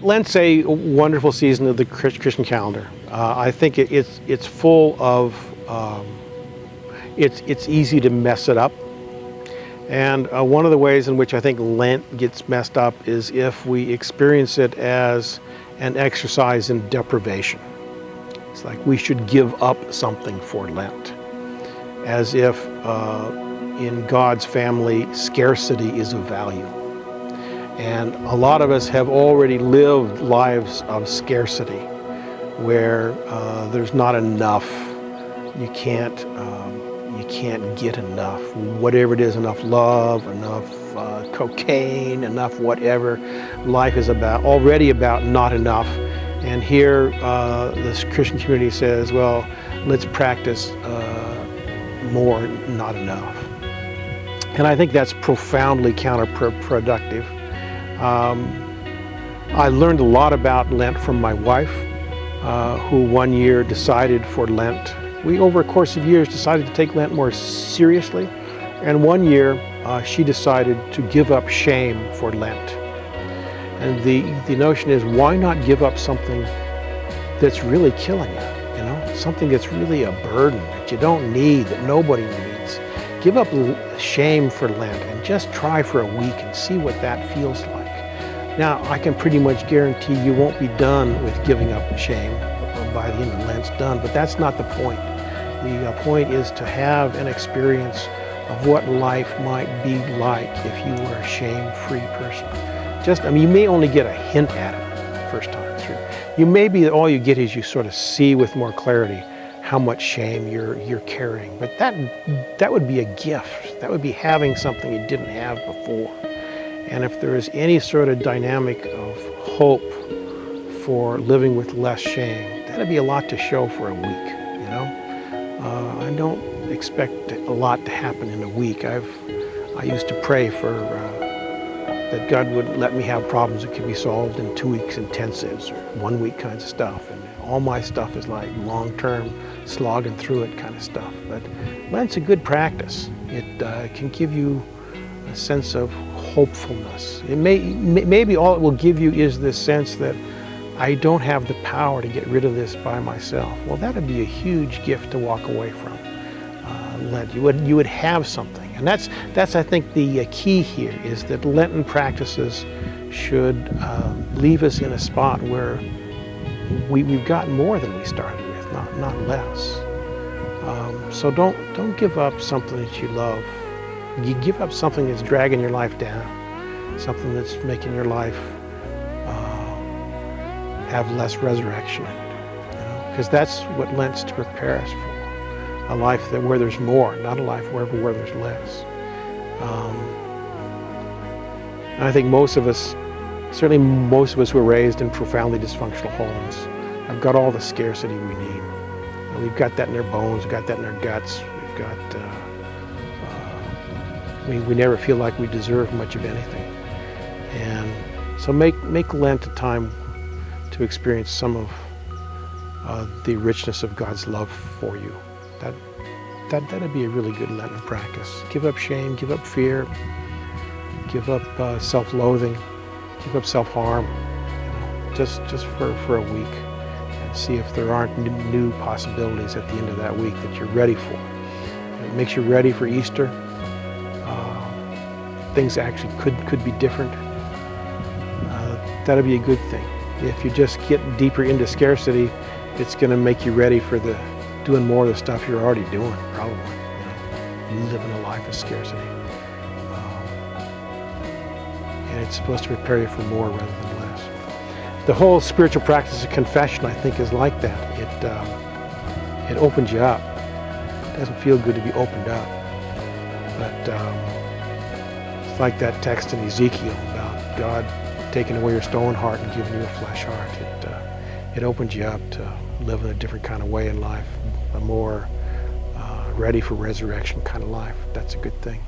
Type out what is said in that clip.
Lent's a wonderful season of the Christian calendar. I think it's full of, it's easy to mess it up. And one of the ways in which I think Lent gets messed up is if we experience it as an exercise in deprivation. It's like we should give up something for Lent, as if in God's family, scarcity is of value. And a lot of us have already lived lives of scarcity, where there's not enough. You can't get enough. Whatever it is, enough love, enough cocaine, enough whatever. Life is already about not enough. And here, this Christian community says, well, let's practice more, not enough. And I think that's profoundly counterproductive. I learned a lot about Lent from my wife, who one year decided for Lent. We, over a course of years, decided to take Lent more seriously. And one year, she decided to give up shame for Lent. And the notion is, why not give up something that's really killing you? Something that's really a burden that you don't need, that nobody needs. Give up shame for Lent and just try for a week and see what that feels like. Now, I can pretty much guarantee you won't be done with giving up shame by the end of Lent's done, but that's not the point. The point is to have an experience of what life might be like if you were a shame-free person. You may only get a hint at it the first time through. You may be, all you get is you sort of see with more clarity how much shame you're carrying. But that would be a gift. That would be having something you didn't have before. And if there is any sort of dynamic of hope for living with less shame, that'd be a lot to show for a week, I don't expect a lot to happen in a week. I used to pray for that God would let me have problems that could be solved in 2 weeks intensives or 1 week kinds of stuff. And all my stuff is like long-term slogging through it kind of stuff. But Lent's a good practice. It can give you a sense of hopefulness. Maybe all it will give you is this sense that I don't have the power to get rid of this by myself. Well, that would be a huge gift to walk away from. Lent, you would have something, and that's I think the key here is that Lenten practices should leave us in a spot where we've got more than we started with, not less. So don't give up something that you love. You give up something that's dragging your life down, something that's making your life have less resurrection in it, because that's what Lent's to prepare us for. A life where there's more, not a life where there's less. And I think most of us were raised in profoundly dysfunctional homes. I've got all the scarcity we need. And we've got that in our bones, we've got that in our guts. We've got, we never feel like we deserve much of anything. And so make Lent a time to experience some of the richness of God's love for you. That'd be a really good Lenten practice. Give up shame, give up fear, give up self-loathing, give up self-harm, just for a week, and see if there aren't new possibilities at the end of that week that you're ready for. It makes you ready for Easter. Things actually could be different. That'd be a good thing. If you just get deeper into scarcity, it's going to make you ready for doing more of the stuff you're already doing, probably. Living a life of scarcity. And it's supposed to prepare you for more rather than less. The whole spiritual practice of confession, I think, is like that. It opens you up. It doesn't feel good to be opened up. But it's like that text in Ezekiel about God taking away your stone heart and giving you a flesh heart. It opens you up to live in a different kind of way in life, a more ready for resurrection kind of life. That's a good thing.